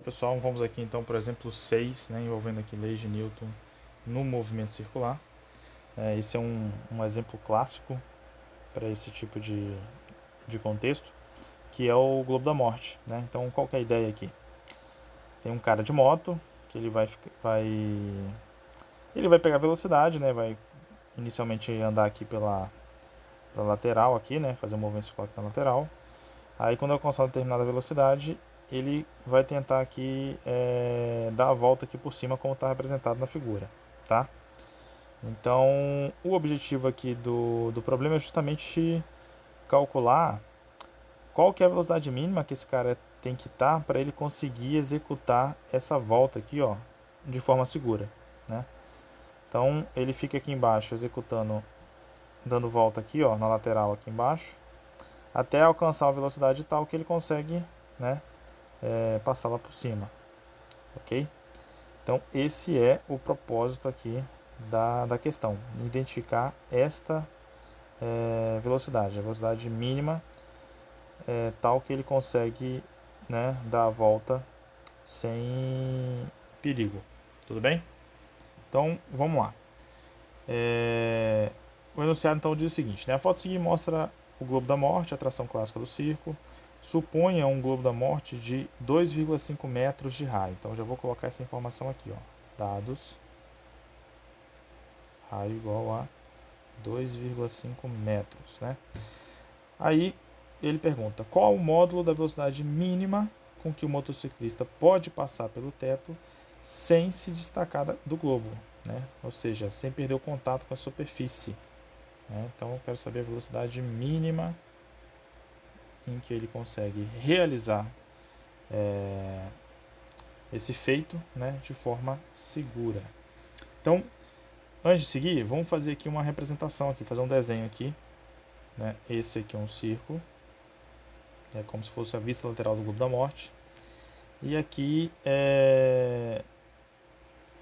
Pessoal, vamos aqui então para o exemplo 6, né, envolvendo aqui leis de Newton no movimento circular. Esse é um exemplo clássico para esse tipo de contexto, que é o globo da morte, né? Então, qual que é a ideia aqui? Tem um cara de moto que ele vai pegar velocidade, né? Vai inicialmente andar aqui pela lateral aqui, né? Fazer um movimento circular aqui na lateral. Aí, quando alcançar uma determinada velocidade, ele vai tentar aqui dar a volta aqui por cima, como está representado na figura, tá? Então, o objetivo aqui do problema é justamente calcular qual que é a velocidade mínima que esse cara tem que estar para ele conseguir executar essa volta aqui, ó, de forma segura, né? Então, ele fica aqui embaixo executando, dando volta aqui, ó, na lateral aqui embaixo, até alcançar uma velocidade tal que ele consegue, né, passar lá por cima, ok? Então, esse é o propósito aqui da questão, identificar esta velocidade, a velocidade mínima tal que ele consegue, né, dar a volta sem perigo. Tudo bem? Então, vamos lá. O enunciado então diz o seguinte, né? A foto seguinte mostra o globo da morte, a tração clássica do círculo. Suponha um globo da morte de 2,5 metros de raio. Então já vou colocar essa informação aqui, ó. Dados, raio igual a 2,5 metros, né? Aí ele pergunta qual o módulo da velocidade mínima com que o motociclista pode passar pelo teto sem se destacar do globo, né? Ou seja, sem perder o contato com a superfície, né? Então eu quero saber a velocidade mínima em que ele consegue realizar esse feito, né, de forma segura. Então, antes de seguir, vamos fazer aqui uma representação aqui, fazer um desenho aqui, né? Esse aqui é um círculo, é como se fosse a vista lateral do globo da morte. E aqui é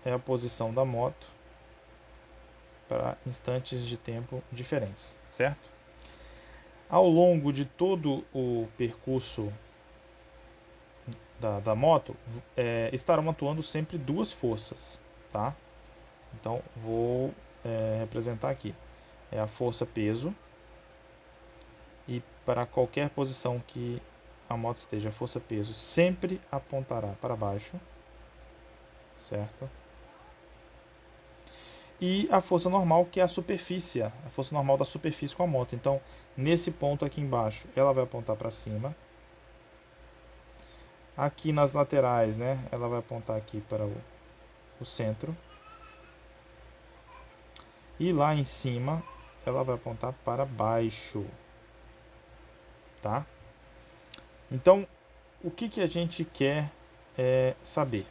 a posição da moto para instantes de tempo diferentes, certo? Ao longo de todo o percurso da moto, estarão atuando sempre duas forças, tá? Então, vou representar aqui. É a força peso, e para qualquer posição que a moto esteja, a força peso sempre apontará para baixo, certo? E a força normal, que é a superfície, a força normal da superfície com a moto. Então, nesse ponto aqui embaixo, ela vai apontar para cima. Aqui nas laterais, né, ela vai apontar aqui para o centro. E lá em cima, ela vai apontar para baixo, tá? Então, o que a gente quer saber?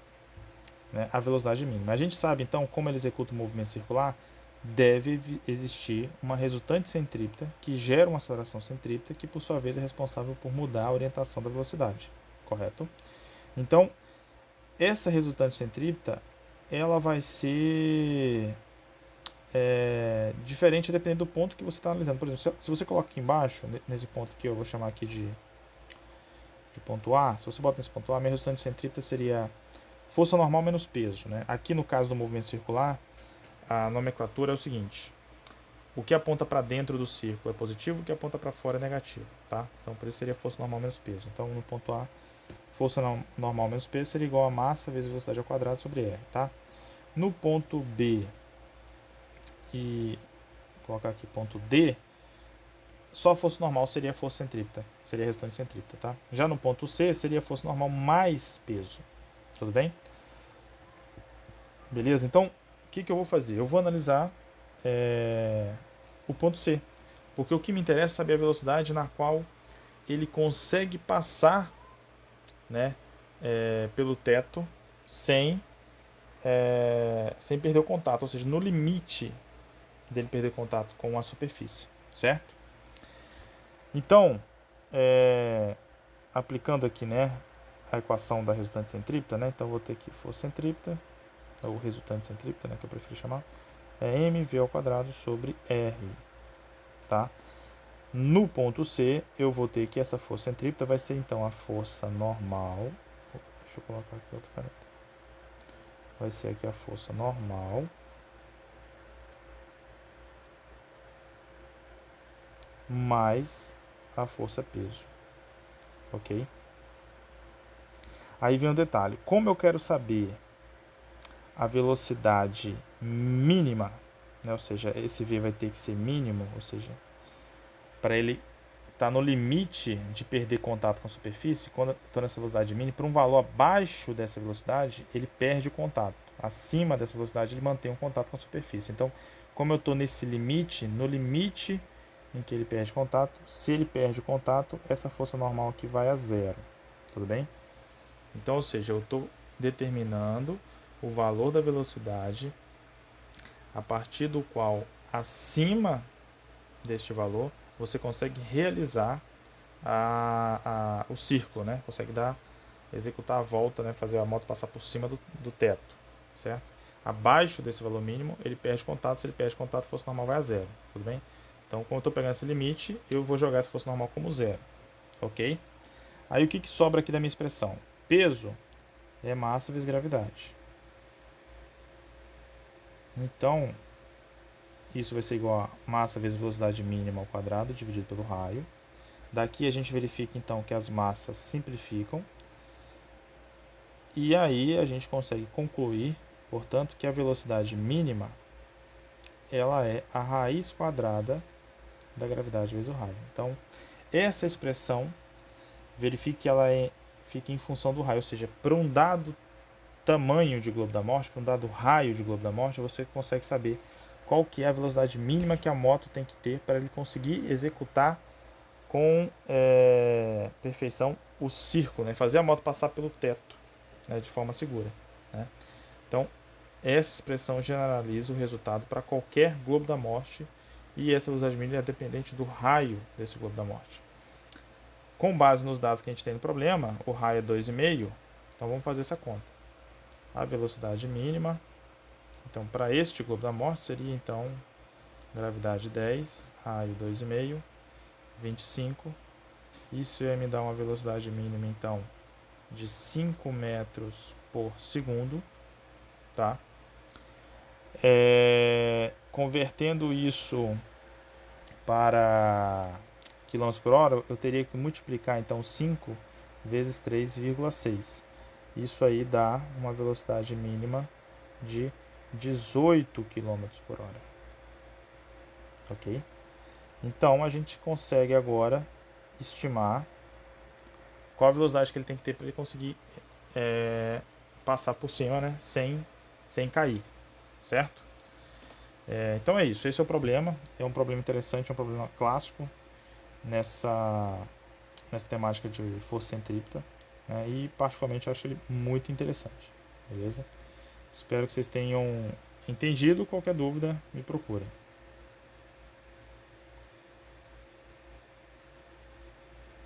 Né? A velocidade mínima. A gente sabe, então, como ele executa o movimento circular, deve existir uma resultante centrípeta que gera uma aceleração centrípeta que, por sua vez, é responsável por mudar a orientação da velocidade, correto? Então, essa resultante centrípeta, ela vai ser diferente dependendo do ponto que você está analisando. Por exemplo, se você coloca aqui embaixo, nesse ponto aqui, eu vou chamar aqui de ponto A, se você bota nesse ponto A, minha resultante centrípeta seria força normal menos peso, né? Aqui no caso do movimento circular, a nomenclatura é o seguinte: o que aponta para dentro do círculo é positivo, o que aponta para fora é negativo, tá? Então por isso seria força normal menos peso. Então no ponto A, força normal menos peso seria igual a massa vezes velocidade ao quadrado sobre R, tá? No ponto B e vou colocar aqui ponto D, só a força normal seria a força centrípeta, seria a resultante centrípeta, tá? Já no ponto C seria a força normal mais peso. Tudo bem? Beleza? Então, o que eu vou fazer? Eu vou analisar o ponto C. Porque o que me interessa é saber a velocidade na qual ele consegue passar, né, pelo teto sem perder o contato. Ou seja, no limite dele perder contato com a superfície. Certo? Então, aplicando aqui, né, a equação da resultante centrípeta, né, então eu vou ter aqui força centrípeta, ou resultante centrípeta, né, que eu prefiro chamar, é mv ao quadrado sobre r, tá? No ponto C, eu vou ter que essa força centrípeta vai ser então a força normal, Deixa eu colocar aqui outra caneta. Vai ser aqui a força normal mais a força peso, ok? Aí vem um detalhe, como eu quero saber a velocidade mínima, né? Ou seja, esse V vai ter que ser mínimo, ou seja, para ele estar no limite de perder contato com a superfície, quando eu estou nessa velocidade mínima, para um valor abaixo dessa velocidade, ele perde o contato. Acima dessa velocidade, ele mantém um contato com a superfície. Então, como eu estou nesse limite, no limite em que ele perde contato, se ele perde o contato, essa força normal aqui vai a zero. Tudo bem? Então, ou seja, eu estou determinando o valor da velocidade a partir do qual, acima deste valor, você consegue realizar o círculo, né? Consegue executar a volta, né? Fazer a moto passar por cima do teto, certo? Abaixo desse valor mínimo, ele perde contato. Se ele perde contato, a força normal vai a zero, tudo bem? Então, como eu estou pegando esse limite, eu vou jogar essa força normal como zero, ok? Aí o que sobra aqui da minha expressão? Peso é massa vezes gravidade. Então, isso vai ser igual a massa vezes velocidade mínima ao quadrado dividido pelo raio. Daqui a gente verifica então que as massas simplificam. E aí a gente consegue concluir, portanto, que a velocidade mínima ela é a raiz quadrada da gravidade vezes o raio. Então, essa expressão, verifique que ela fica em função do raio, ou seja, para um dado tamanho de globo da morte, para um dado raio de globo da morte, você consegue saber qual que é a velocidade mínima que a moto tem que ter para ele conseguir executar com perfeição o círculo, né? Fazer a moto passar pelo teto, né? De forma segura, né? Então, essa expressão generaliza o resultado para qualquer globo da morte e essa velocidade mínima é dependente do raio desse globo da morte. Com base nos dados que a gente tem no problema, o raio é 2,5, então vamos fazer essa conta. A velocidade mínima, então para este globo da morte seria então gravidade 10, raio 2,5, 25. Isso ia me dar uma velocidade mínima então de 5 metros por segundo, tá? Convertendo isso para km por hora, eu teria que multiplicar então 5 vezes 3,6. Isso aí dá uma velocidade mínima de 18 km por hora. Ok? Então a gente consegue agora estimar qual a velocidade que ele tem que ter para ele conseguir passar por cima, né, sem cair, certo? Então é isso, esse é o problema. É um problema interessante, é um problema clássico nessa temática de força centrípeta, né, e particularmente eu acho ele muito interessante, beleza? Espero que vocês tenham entendido. Qualquer dúvida, me procurem.